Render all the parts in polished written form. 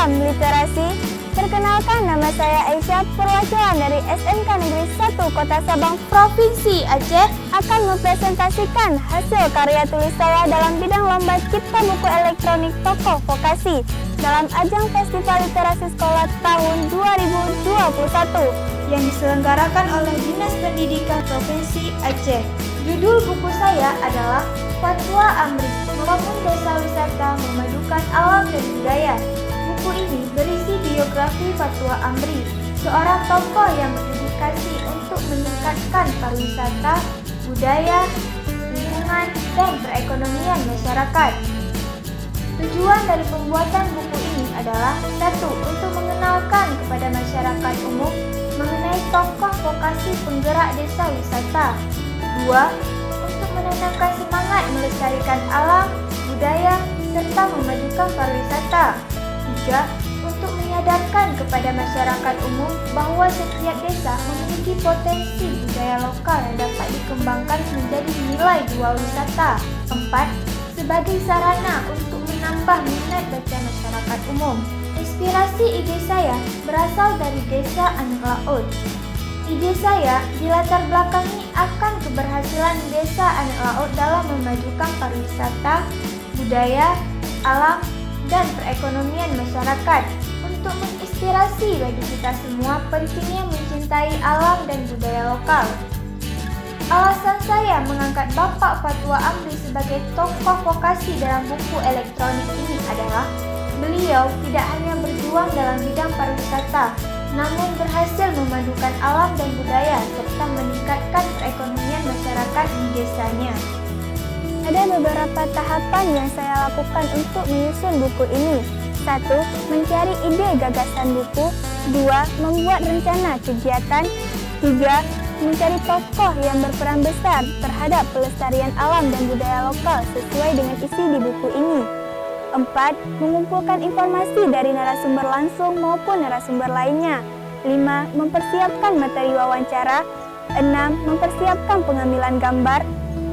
Salam Literasi. Perkenalkan, nama saya Aisyah, perwakilan dari SMK Negeri 1 Kota Sabang, Provinsi Aceh, akan mempresentasikan hasil karya tulis saya dalam bidang lomba cipta buku elektronik tokoh vokasi dalam ajang Festival Literasi Sekolah tahun 2021 yang diselenggarakan oleh Dinas Pendidikan Provinsi Aceh. Judul buku saya adalah Fatwa Amri, Membangun Desa Wisata Memadukan Alam dan Budaya. Buku ini berisi biografi Fatwa Amri, seorang tokoh yang berdedikasi untuk meningkatkan pariwisata, budaya, lingkungan, dan perekonomian masyarakat. Tujuan dari pembuatan buku ini adalah: 1. Untuk mengenalkan kepada masyarakat umum mengenai tokoh vokasi penggerak desa wisata. 2. Untuk menanamkan semangat melestarikan alam, budaya, serta memajukan pariwisata. 3. Untuk menyadarkan kepada masyarakat umum bahwa setiap desa memiliki potensi budaya lokal yang dapat dikembangkan menjadi nilai jual wisata. 4. Sebagai sarana untuk menambah minat baca masyarakat umum. Inspirasi ide saya berasal dari Desa Anak Laut. Ide saya dilatar belakangi akan keberhasilan Desa Anak Laut dalam memajukan pariwisata, budaya, alam, dan perekonomian masyarakat. Untuk menginspirasi bagi kita semua pentingnya mencintai alam dan budaya lokal. Alasan saya mengangkat Bapak Fatwa Amri sebagai tokoh vokasi dalam buku elektronik ini adalah beliau tidak hanya berjuang dalam bidang pariwisata, namun berhasil memadukan alam dan budaya serta meningkatkan perekonomian masyarakat di desanya. Ada beberapa tahapan yang saya lakukan untuk menyusun buku ini. 1. Mencari ide gagasan buku. 2. Membuat rencana kegiatan. 3. Mencari tokoh yang berperan besar terhadap pelestarian alam dan budaya lokal sesuai dengan isi di buku ini. 4. Mengumpulkan informasi dari narasumber langsung maupun narasumber lainnya. 5. Mempersiapkan materi wawancara. 6. Mempersiapkan pengambilan gambar.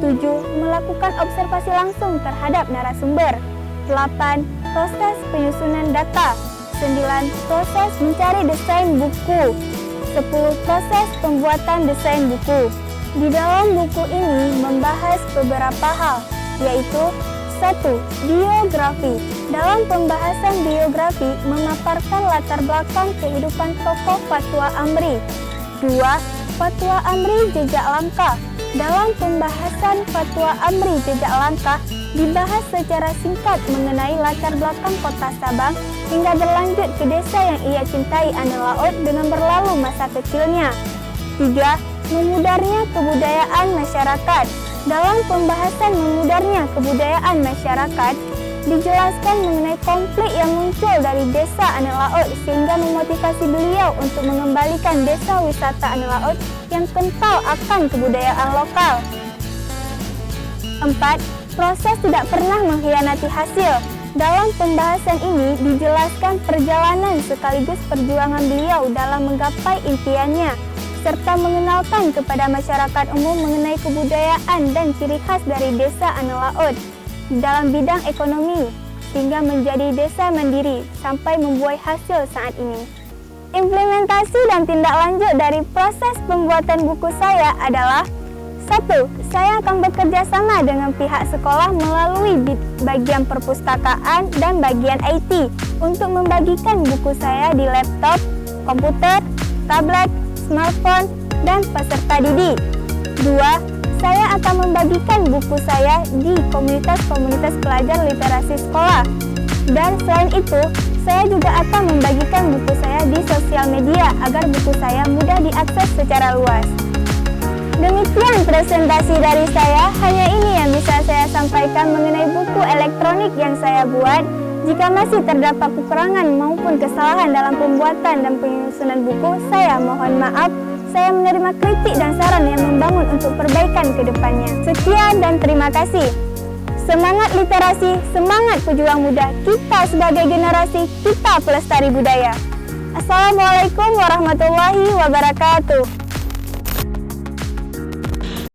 7. Melakukan observasi langsung terhadap narasumber. 8. Proses penyusunan data. 9. Proses mencari desain buku. 10. Proses pembuatan desain buku. Di dalam buku ini membahas beberapa hal, yaitu 1. Biografi. Dalam pembahasan biografi memaparkan latar belakang kehidupan tokoh Fatwa Amri. 2. Fatwa Amri Jejak Langkah. Dalam pembahasan Fatwa Amri Jejak Langkah dibahas secara singkat mengenai latar belakang kota Sabang hingga berlanjut ke desa yang ia cintai Anak Laut dengan berlalu masa kecilnya. 3. Memudarnya kebudayaan masyarakat. Dalam pembahasan memudarnya kebudayaan masyarakat, dijelaskan mengenai konflik yang muncul dari desa Anak Laut sehingga memotivasi beliau untuk mengembalikan desa wisata Anak Laut yang kental akan kebudayaan lokal. 4. Proses tidak pernah mengkhianati hasil. Dalam pembahasan ini dijelaskan perjalanan sekaligus perjuangan beliau dalam menggapai impiannya, serta mengenalkan kepada masyarakat umum mengenai kebudayaan dan ciri khas dari desa Anak Laut dalam bidang ekonomi, sehingga menjadi desa mandiri sampai membuahkan hasil saat ini. Implementasi dan tindak lanjut dari proses pembuatan buku saya adalah: 1. Saya akan bekerja sama dengan pihak sekolah melalui bagian perpustakaan dan bagian IT untuk membagikan buku saya di laptop, komputer, tablet, smartphone, dan peserta didik. 2. Saya akan membagikan buku saya di komunitas-komunitas pelajar literasi sekolah. Dan selain itu, saya juga akan membagikan buku saya di sosial media agar buku saya mudah diakses secara luas. Demikian presentasi dari saya, hanya ini yang bisa saya sampaikan mengenai buku elektronik yang saya buat. Jika masih terdapat kekurangan maupun kesalahan dalam pembuatan dan penyusunan buku, saya mohon maaf. Saya menerima kritik dan saran yang membangun untuk perbaikan ke depannya. Sekian dan terima kasih. Semangat literasi, semangat pejuang muda. Kita sebagai generasi, kita pelestari budaya. Assalamualaikum warahmatullahi wabarakatuh.